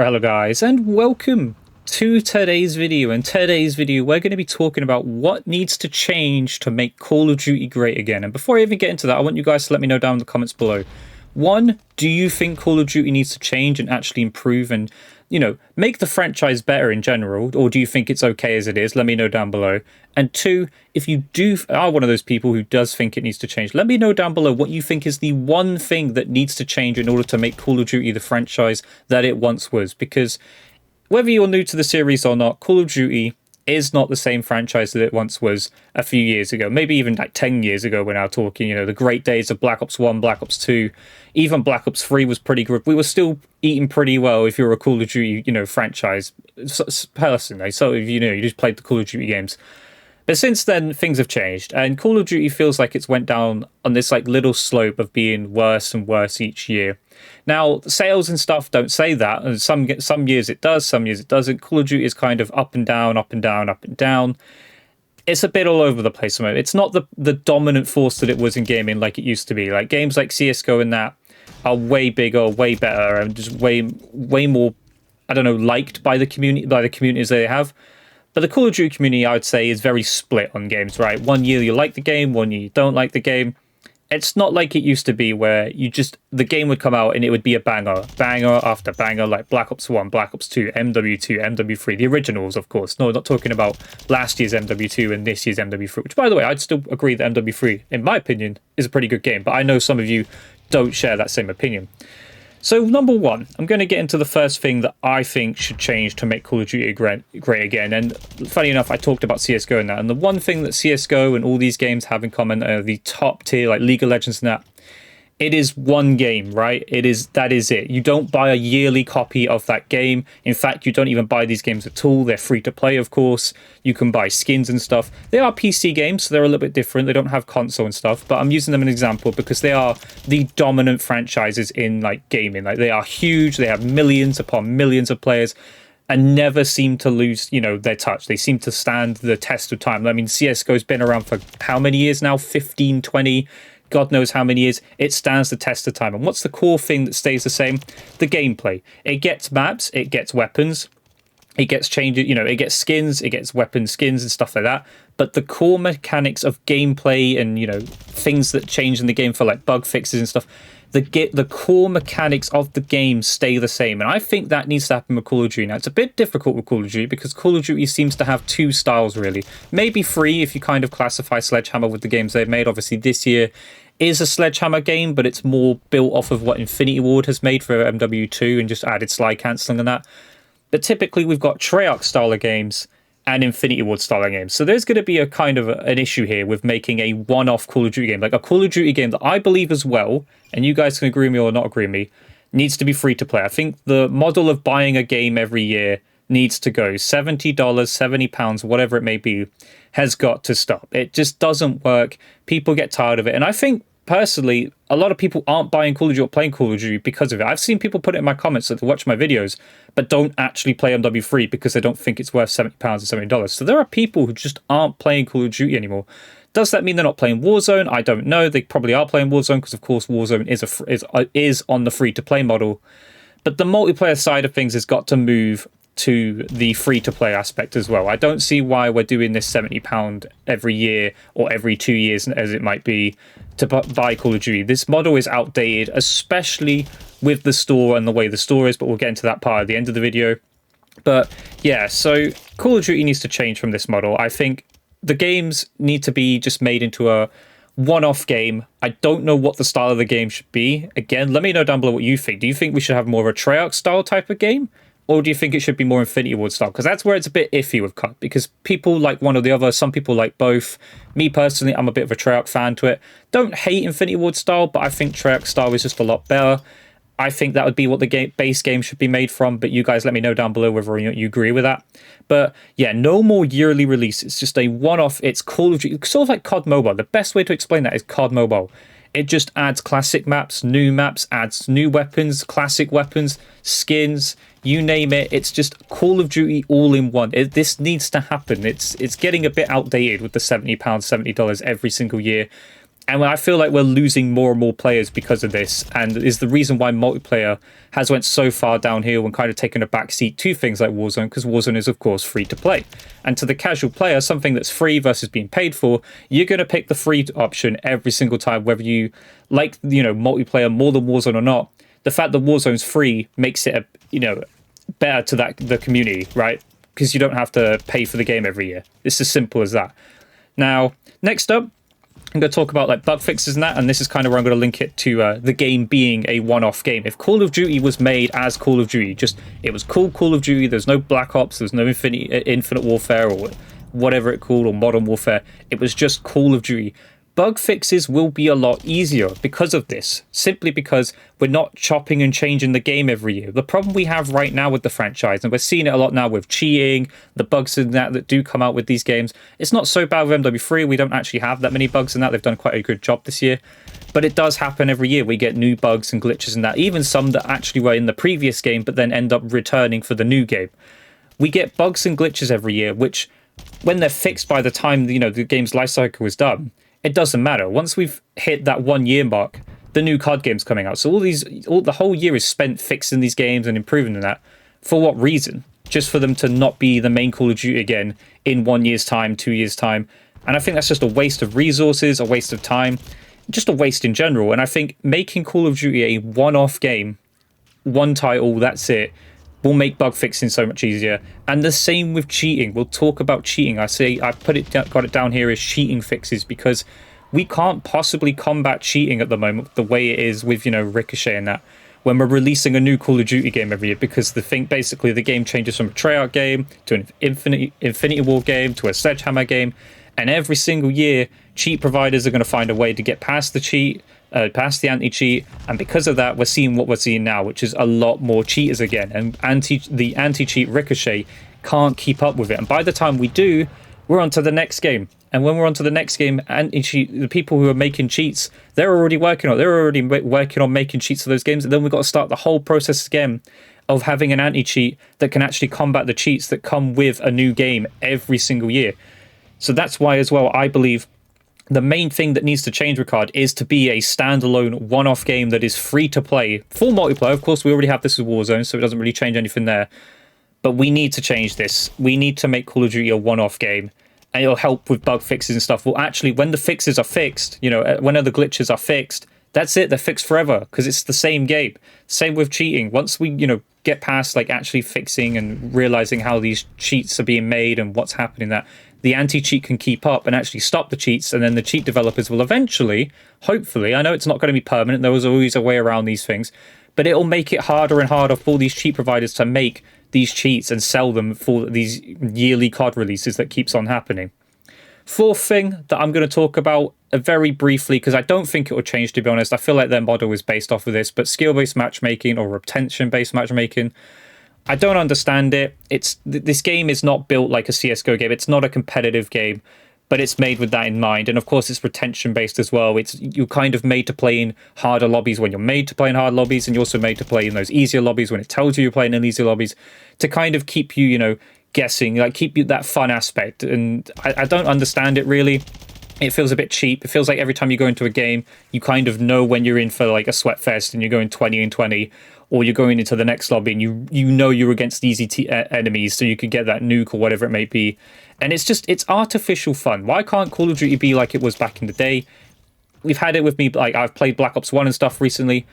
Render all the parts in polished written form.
Hello guys, and welcome to today's video. In today's video, we're going to be talking about what needs to change to make Call of Duty great again. And before I even get into that, I want you guys to let me know down in the comments below. One, do you think Call of Duty needs to change and actually improve and, make the franchise better in general? Or do you think it's okay as it is? Let me know down below. And two, if you are one of those people who does think it needs to change, let me know down below what you think is the one thing that needs to change in order to make Call of Duty the franchise that it once was. Because whether you're new to the series or not, Call of Duty is not the same franchise that it once was a few years ago, maybe even like 10 years ago when I was talking, the great days of Black Ops 1, Black Ops 2, even Black Ops 3 was pretty good. We were still eating pretty well if you're a Call of Duty, franchise person. So if you just played the Call of Duty games. But since then, things have changed, and Call of Duty feels like it's went down on this little slope of being worse and worse each year. Now, sales and stuff don't say that, and some years it does, some years it doesn't. Call of Duty is kind of up and down, up and down, up and down. It's a bit all over the place. It's not the dominant force that it was in gaming like it used to be. Like games like CS:GO and that are way bigger, way better, and just way more, liked by the communities they have. But the Call of Duty community, I would say, is very split on games, right? One year you like the game, one year you don't like the game. It's not like it used to be where the game would come out and it would be a banger after banger, like Black Ops 1, Black Ops 2, MW2, MW3, the originals, of course. No, not talking about last year's MW2 and this year's MW3, which, by the way, I'd still agree that MW3, in my opinion, is a pretty good game. But I know some of you don't share that same opinion. So, number one, I'm going to get into the first thing that I think should change to make Call of Duty great again. And funny enough, I talked about CS:GO and that. And the one thing that CS:GO and all these games have in common are the top tier, like League of Legends and that. It is one game, right? That is it. You don't buy a yearly copy of that game. In fact, you don't even buy these games at all. They're free to play, of course. You can buy skins and stuff. They are PC games, so they're a little bit different. They don't have console and stuff, but I'm using them as an example because they are the dominant franchises in gaming. They are huge. They have millions upon millions of players and never seem to lose, their touch. They seem to stand the test of time. I mean, CSGO's been around for how many years now? 15, 20, God knows how many years. It stands the test of time. And what's the core thing that stays the same? The gameplay. It gets maps, it gets weapons, it gets changes, it gets skins, it gets weapon skins and stuff like that. But the core mechanics of gameplay and, things that change in the game for bug fixes and stuff, the core mechanics of the game stay the same. And I think that needs to happen with Call of Duty. Now, it's a bit difficult with Call of Duty because Call of Duty seems to have two styles, really. Maybe three if you kind of classify Sledgehammer with the games they've made. Obviously, this year is a Sledgehammer game, but it's more built off of what Infinity Ward has made for MW2 and just added slide cancelling and that. But typically, we've got Treyarch style of games and Infinity Ward style of games. So there's going to be a kind of an issue here with making a one-off Call of Duty game. Like a Call of Duty game that I believe as well, and you guys can agree with me or not agree with me, needs to be free to play. I think the model of buying a game every year needs to go. $70, £70, whatever it may be, has got to stop. It just doesn't work. People get tired of it. And I think, personally, a lot of people aren't buying Call of Duty or playing Call of Duty because of it. I've seen people put it in my comments that they watch my videos but don't actually play MW3 because they don't think it's worth £70 or $70. So there are people who just aren't playing Call of Duty anymore. Does that mean they're not playing Warzone? I don't know. They probably are playing Warzone because, of course, Warzone is on the free-to-play model. But the multiplayer side of things has got to move to the free-to-play aspect as well. I don't see why we're doing this £70 every year or every 2 years, as it might be, to buy Call of Duty. This model is outdated, especially with the store and the way the store is, but we'll get into that part at the end of the video. But yeah, so Call of Duty needs to change from this model. I think the games need to be just made into a one-off game. I don't know what the style of the game should be. Again, let me know down below what you think. Do you think we should have more of a Treyarch style type of game? Or do you think it should be more Infinity Ward style? Because that's where it's a bit iffy with CUT. Because people like one or the other. Some people like both. Me personally, I'm a bit of a Treyarch fan to it. Don't hate Infinity Ward style, but I think Treyarch style is just a lot better. I think that would be what the base game should be made from. But you guys let me know down below whether you agree with that. But yeah, no more yearly releases. Just a one-off. It's Call of Duty. Sort of like COD Mobile. The best way to explain that is COD Mobile. It just adds classic maps, adds new weapons, classic weapons, skins, you name it. It's just Call of Duty all in one. This needs to happen. It's getting a bit outdated with the £70, $70 every single year. And I feel like we're losing more and more players because of this, and is the reason why multiplayer has went so far downhill and kind of taken a backseat to things like Warzone, because Warzone is, of course, free to play. And to the casual player, something that's free versus being paid for, you're going to pick the free option every single time, whether you like, multiplayer more than Warzone or not. The fact that Warzone's free makes it, better to the community, right? Because you don't have to pay for the game every year. It's as simple as that. Now, next up, I'm going to talk about like bug fixes and that, and this is kind of where I'm going to link it to the game being a one-off game. If Call of Duty was made as Call of Duty, it was called Call of Duty, there's no Black Ops, there's no Infinite Warfare or whatever it called, or Modern Warfare, it was just Call of Duty. Bug fixes will be a lot easier because of this, simply because we're not chopping and changing the game every year. The problem we have right now with the franchise, and we're seeing it a lot now with cheating, the bugs in that do come out with these games, it's not so bad with MW3. We don't actually have that many bugs in that. They've done quite a good job this year. But it does happen every year. We get new bugs and glitches in that, even some that actually were in the previous game but then end up returning for the new game. We get bugs and glitches every year, which, when they're fixed by the time the game's lifecycle is done, it doesn't matter. Once we've hit that 1 year mark, the new COD game's coming out. So the whole year is spent fixing these games and improving in that. For what reason? Just for them to not be the main Call of Duty again in 1 year's time, 2 years' time. And I think that's just a waste of resources, a waste of time, just a waste in general. And I think making Call of Duty a one-off game, one title, that's it, will make bug fixing so much easier. And the same with cheating. We'll talk about cheating. Got it down here as cheating fixes, because we can't possibly combat cheating at the moment the way it is with Ricochet and that, when we're releasing a new Call of Duty game every year, because basically the game changes from a Treyarch game to an Infinity War game to a Sledgehammer game, and every single year cheat providers are going to find a way to get past the cheat, past the anti-cheat, and because of that, we're seeing what we're seeing now, which is a lot more cheaters again, and the anti-cheat Ricochet can't keep up with it. And by the time we do, we're on to the next game. And when we're on to the next game, the people who are making cheats, they're already working on making cheats for those games, and then we've got to start the whole process again of having an anti-cheat that can actually combat the cheats that come with a new game every single year. So that's why, as well, I believe the main thing that needs to change with COD is to be a standalone one-off game that is free to play. Full multiplayer, of course, we already have this with Warzone, so it doesn't really change anything there. But we need to change this. We need to make Call of Duty a one-off game, and it'll help with bug fixes and stuff. Well, actually, when the fixes are fixed, when the glitches are fixed, that's it. They're fixed forever, because it's the same game. Same with cheating. Once we, get past like actually fixing and realizing how these cheats are being made and what's happening, that the anti-cheat can keep up and actually stop the cheats, and then the cheat developers will eventually, hopefully, I know it's not going to be permanent, there was always a way around these things, but it'll make it harder and harder for these cheat providers to make these cheats and sell them for these yearly COD releases that keeps on happening. Fourth thing that I'm going to talk about very briefly, because I don't think it will change, to be honest. I feel like their model is based off of this, but skill-based matchmaking or retention-based matchmaking, I don't understand it. This game is not built like a CSGO game. It's not a competitive game, but it's made with that in mind. And of course, it's retention-based as well. You're kind of made to play in harder lobbies when you're made to play in hard lobbies, and you're also made to play in those easier lobbies when it tells you you're playing in easier lobbies, to kind of keep you, guessing, like keep you that fun aspect. And I don't understand it really. It feels a bit cheap. It feels like every time you go into a game, you kind of know when you're in for like a sweat fest and you're going 20 and 20, or you're going into the next lobby and you know you're against easy enemies, so you could get that nuke or whatever it may be. And it's artificial fun. Why can't Call of Duty be like it was back in the day? We've had it with me, like I've played Black Ops 1 and stuff recently.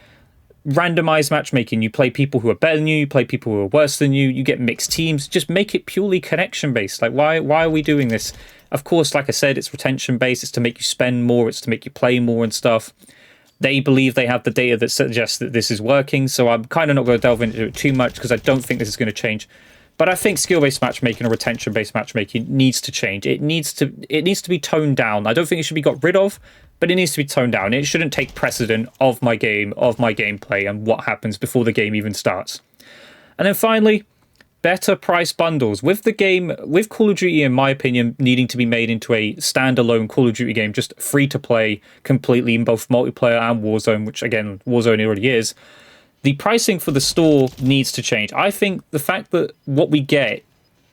Randomized matchmaking. You play people who are better than you play people who are worse than you get mixed teams. Just make it purely connection based. Like why are we doing this? Of course, like I said, it's retention based. It's to make you spend more. It's to make you play more and stuff. They believe they have the data that suggests that this is working, so I'm kind of not going to delve into it too much, because I don't think this is going to change. But I think skill-based matchmaking or retention-based matchmaking needs to change. It needs to be toned down. I don't think it should be got rid of, but it needs to be toned down. It shouldn't take precedent of my game, of my gameplay, and what happens before the game even starts. And then finally, better price bundles. With Call of Duty, in my opinion, needing to be made into a standalone Call of Duty game, just free to play completely in both multiplayer and Warzone, which again, Warzone already is, the pricing for the store needs to change. I think the fact that what we get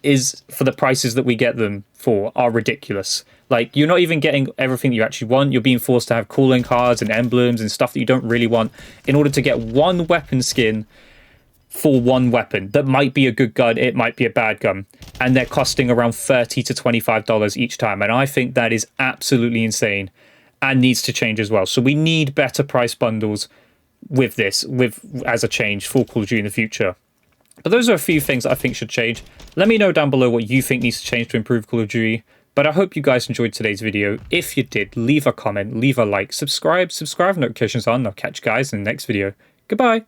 is for the prices that we get them for are ridiculous. Like, you're not even getting everything you actually want. You're being forced to have calling cards and emblems and stuff that you don't really want in order to get one weapon skin for one weapon that might be a good gun, it might be a bad gun, and they're costing around $30 to $25 each time. And I think that is absolutely insane and needs to change as well. So we need better price bundles with this, as a change for Call of Duty in the future. But those are a few things that I think should change. Let me know down below what you think needs to change to improve Call of Duty. But I hope you guys enjoyed today's video. If you did, leave a comment, leave a like, subscribe, notifications on. I'll catch you guys in the next video. Goodbye.